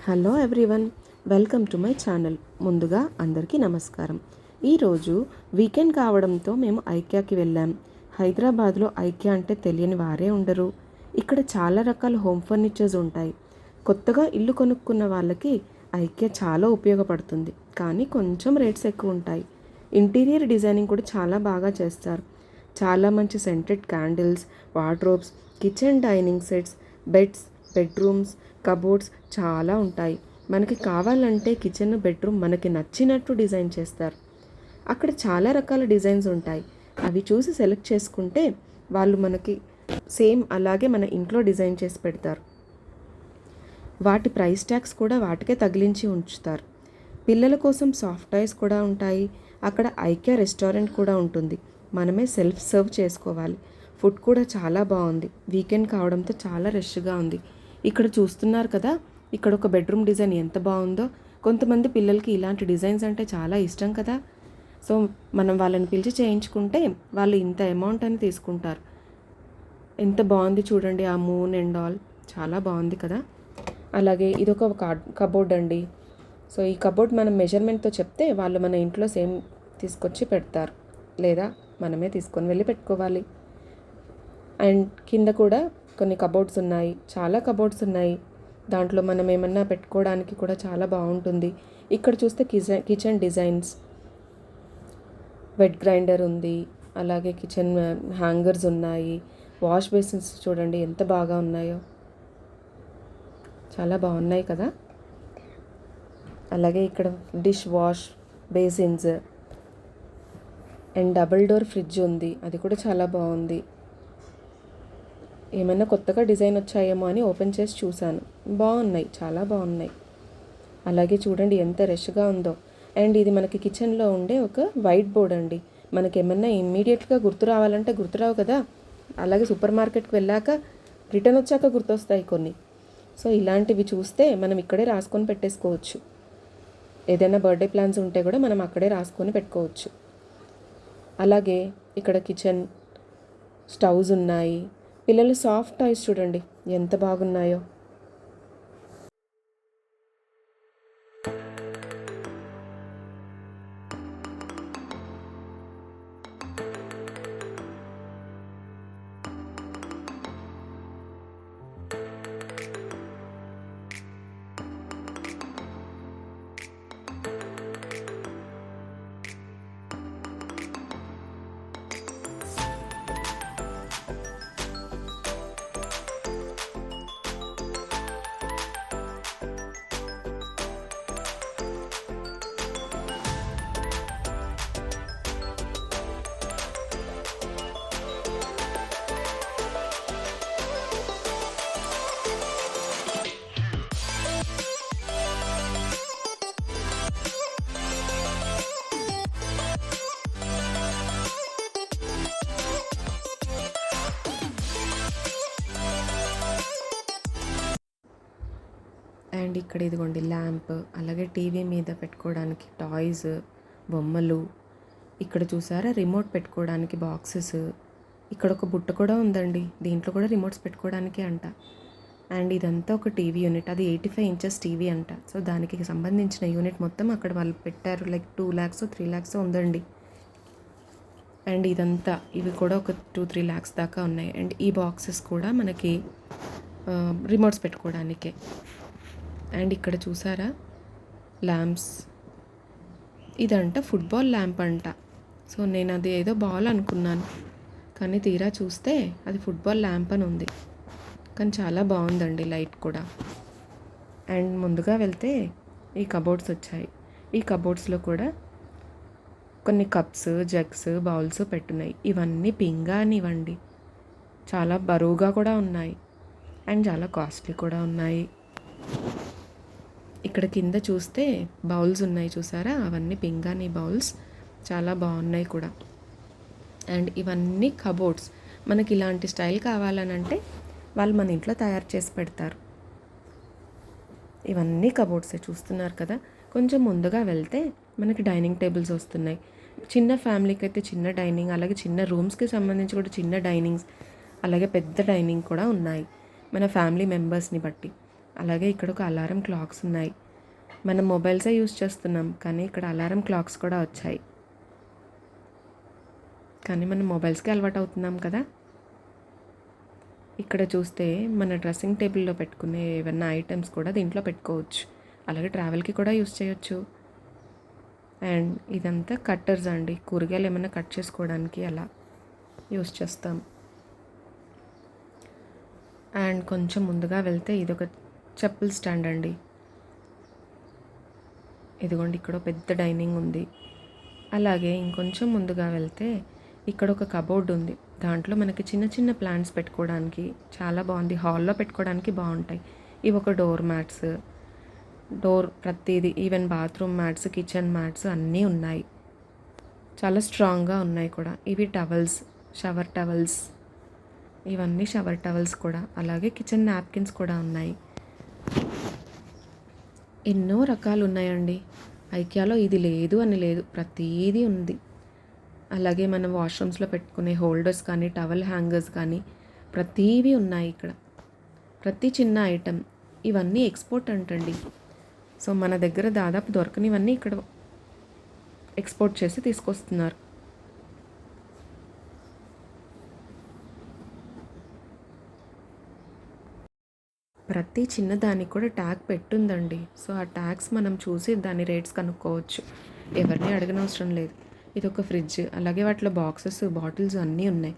Hello everyone, welcome to my channel. ముందుగా అందరికీ నమస్కారం. ఈరోజు వీకెండ్ కావడంతో మేము ఐక్యాకి వెళ్ళాం. హైదరాబాద్లో ఐక్యా అంటే తెలియని వారే ఉండరు. ఇక్కడ చాలా రకాల హోమ్ ఫర్నిచర్స్ ఉంటాయి. కొత్తగా ఇల్లు కొనుక్కున్న వాళ్ళకి ఐక్యా చాలా ఉపయోగపడుతుంది, కానీ కొంచెం రేట్స్ ఎక్కువ ఉంటాయి. ఇంటీరియర్ డిజైనింగ్ కూడా చాలా బాగా చేస్తారు. చాలా మంచి scented candles, wardrobes, kitchen dining sets, beds, bedrooms, cupboards చాలా ఉంటాయి. మనకి కావాలంటే కిచెన్, బెడ్రూమ్ మనకి నచ్చినట్టు డిజైన్ చేస్తారు. అక్కడ చాలా రకాల డిజైన్స్ ఉంటాయి. అవి చూసి సెలెక్ట్ చేసుకుంటే వాళ్ళు మనకి సేమ్ అలాగే మన ఇంట్లో డిజైన్ చేసి పెడతారు. వాటి ప్రైస్ ట్యాగ్స్ కూడా వాటికే తగిలించి ఉంచుతారు. పిల్లల కోసం సాఫ్ట్ టాయ్స్ కూడా ఉంటాయి. అక్కడ ఐక్యా రెస్టారెంట్ కూడా ఉంటుంది. మనమే సెల్ఫ్ సర్వ్ చేసుకోవాలి. ఫుడ్ కూడా చాలా బాగుంది. వీకెండ్ కావడంతో చాలా రష్గా ఉంది. ఇక్కడ చూస్తున్నారు కదా, ఇక్కడ ఒక బెడ్రూమ్ డిజైన్ ఎంత బాగుందో. కొంతమంది పిల్లలకి ఇలాంటి డిజైన్స్ అంటే చాలా ఇష్టం కదా. సో మనం వాళ్ళని పిలిచి చేయించుకుంటే వాళ్ళు ఇంత అమౌంట్ అని తీసుకుంటారు. ఎంత బాగుంది చూడండి, ఆ మూన్ అండ్ ఆల్ చాలా బాగుంది కదా. అలాగే ఇదొక కబోర్డ్ అండి. సో ఈ కబోర్డ్ మనం మెజర్మెంట్తో చెప్తే వాళ్ళు మన ఇంట్లో సేమ్ తీసుకొచ్చి పెడతారు, లేదా మనమే తీసుకొని వెళ్ళి పెట్టుకోవాలి. అండ్ కింద కూడా కొన్ని కబోర్డ్స్ ఉన్నాయి, చాలా కబోర్డ్స్ ఉన్నాయి. దాంట్లో మనం ఏమన్నా పెట్టుకోవడానికి కూడా చాలా బాగుంటుంది. ఇక్కడ చూస్తే కిచెన్ డిజైన్స్, వెట్ గ్రైండర్ ఉంది, అలాగే కిచెన్ హ్యాంగర్స్ ఉన్నాయి. వాష్ బేసిన్స్ చూడండి ఎంత బాగా ఉన్నాయో, చాలా బాగున్నాయి కదా. అలాగే ఇక్కడ dish wash basins and double door fridge ఉంది, అది కూడా చాలా బాగుంది. ఏమైనా కొత్తగా డిజైన్ వచ్చాయేమో అని ఓపెన్ చేసి చూశాను. బాగున్నాయి, చాలా బాగున్నాయి. అలాగే చూడండి ఎంత రష్గా ఉందో. అండ్ ఇది మనకి కిచెన్లో ఉండే ఒక వైట్ బోర్డ్ అండి. మనకి ఏమన్నా ఇమ్మీడియట్గా గుర్తు రావాలంటే గుర్తురావు కదా, అలాగే సూపర్ మార్కెట్కి వెళ్ళాక రిటర్న్ వచ్చాక గుర్తొస్తాయి కొన్ని. సో ఇలాంటివి చూస్తే మనం ఇక్కడే రాసుకొని పెట్టేసుకోవచ్చు. ఏదైనా బర్త్డే ప్లాన్స్ ఉంటే కూడా మనం అక్కడే రాసుకొని పెట్టుకోవచ్చు. అలాగే ఇక్కడ కిచెన్ స్టవ్స్ ఉన్నాయి. పిల్లలు సాఫ్ట్ టాయ్స్ చూడండి ఎంత బాగున్నాయో. అండ్ ఇక్కడ ఇదిగోండి ల్యాంప్, అలాగే టీవీ మీద పెట్టుకోవడానికి టాయ్స్, బొమ్మలు. ఇక్కడ చూసారా రిమోట్ పెట్టుకోవడానికి బాక్సెస్. ఇక్కడ ఒక బుట్ట కూడా ఉందండి, దీంట్లో కూడా రిమోట్స్ పెట్టుకోవడానికి అంట. అండ్ ఇదంతా ఒక టీవీ యూనిట్, అది 85 ఇంచెస్ టీవీ అంట. సో దానికి సంబంధించిన యూనిట్ మొత్తం అక్కడ వాళ్ళు పెట్టారు. లైక్ 2 lakhs 3 lakhs ఉందండి. అండ్ ఇదంతా ఇవి కూడా ఒక 2-3 lakhs దాకా ఉన్నాయి. అండ్ ఈ బాక్సెస్ కూడా మనకి రిమోట్స్ పెట్టుకోవడానికే. అండ్ ఇక్కడ చూసారా ల్యాంప్స్, ఇదంట ఫుట్బాల్ ల్యాంప్ అంట. సో నేను అది ఏదో బాల్ అనుకున్నాను, కానీ తీరా చూస్తే అది ఫుట్బాల్ ల్యాంప్ అని ఉంది. కానీ చాలా బాగుందండి లైట్ కూడా. అండ్ ముందుగా వెళ్తే ఈ కబోర్డ్స్ వచ్చాయి. ఈ కబోర్డ్స్లో కూడా కొన్ని కప్స్, జగ్స్, బౌల్స్ పెట్టున్నాయి. ఇవన్నీ పింగానివ్వండి, చాలా బరువుగా కూడా ఉన్నాయి అండ్ చాలా కాస్ట్లీ కూడా ఉన్నాయి. ఇక్కడ కింద చూస్తే బౌల్స్ ఉన్నాయి చూసారా, అవన్నీ పింగాణి బౌల్స్, చాలా బాగున్నాయి కూడా. అండ్ ఇవన్నీ కబోర్డ్స్. మనకి ఇలాంటి స్టైల్ కావాలనంటే వాళ్ళు మన ఇంట్లో తయారు చేసి పెడతారు. ఇవన్నీ కబోర్డ్సే చూస్తున్నారు కదా. కొంచెం ముందుగా వెళ్తే మనకి డైనింగ్ టేబుల్స్ వస్తున్నాయి. చిన్న ఫ్యామిలీకి అయితే చిన్న డైనింగ్, అలాగే చిన్న రూమ్స్కి సంబంధించి కూడా చిన్న డైనింగ్స్, అలాగే పెద్ద డైనింగ్ కూడా ఉన్నాయి మన ఫ్యామిలీ మెంబర్స్ని బట్టి. అలాగే ఇక్కడ ఒక అలారం క్లాక్స్ ఉన్నాయి. మనం మొబైల్సే యూస్ చేస్తున్నాం, కానీ ఇక్కడ అలారం క్లాక్స్ కూడా వచ్చాయి. కానీ మనం మొబైల్స్కి అలవాటు అవుతున్నాం కదా. ఇక్కడ చూస్తే మన డ్రెస్సింగ్ టేబుల్లో పెట్టుకునే ఏవన్నా ఐటమ్స్ కూడా దీంట్లో పెట్టుకోవచ్చు. అలాగే ట్రావెల్కి కూడా యూస్ చేయొచ్చు. అండ్ ఇదంతా కట్టర్స్ అండి, కూరగాయలు ఏమైనా కట్ చేసుకోవడానికి అలా యూస్ చేస్తాం. అండ్ కొంచెం ముందుగా వెళ్తే ఇదొక చెప్పుల్ స్టాండ్ అండి. ఇదిగోండి ఇక్కడ పెద్ద డైనింగ్ ఉంది. అలాగే ఇంకొంచెం ముందుగా వెళ్తే ఇక్కడ ఒక కబోర్డ్ ఉంది. దాంట్లో మనకి చిన్న చిన్న ప్లాంట్స్ పెట్టుకోవడానికి చాలా బాగుంది. హాల్లో పెట్టుకోవడానికి బాగుంటాయి. ఇవి ఒక డోర్ మ్యాట్స్, డోర్ ప్రతిదీ, even bathroom mats, kitchen mats అన్నీ ఉన్నాయి. చాలా స్ట్రాంగ్గా ఉన్నాయి కూడా. ఇవి టవల్స్, షవర్ టవల్స్, ఇవన్నీ షవర్ టవల్స్ కూడా. అలాగే కిచెన్ నాప్కిన్స్ కూడా ఉన్నాయి. ఎన్నో రకాలు ఉన్నాయండి. ఐకియాలో ఇది లేదు అని లేదు, ప్రతిదీ ఉంది. అలాగే మనం వాష్రూమ్స్లో పెట్టుకునే హోల్డర్స్ కానీ, టవల్ హ్యాంగర్స్ కానీ ప్రతివి ఉన్నాయి ఇక్కడ. ప్రతి చిన్న ఐటెం. ఇవన్నీ ఎక్స్పోర్ట్ అంటండి. సో మన దగ్గర దాదాపు దొరకనివన్నీ ఇక్కడ ఎక్స్పోర్ట్ చేసి తీసుకొస్తున్నారు. ప్రతి చిన్నదానికి కూడా ట్యాగ్ పెట్టుందండి. సో ఆ ట్యాగ్స్ మనం చూసి దాని రేట్స్ కనుక్కోవచ్చు. ఎవరిని అడగనవసరం లేదు. ఇది ఒక ఫ్రిడ్జ్, అలాగే వాటిలో బాక్సెస్, బాటిల్స్ అన్నీ ఉన్నాయి.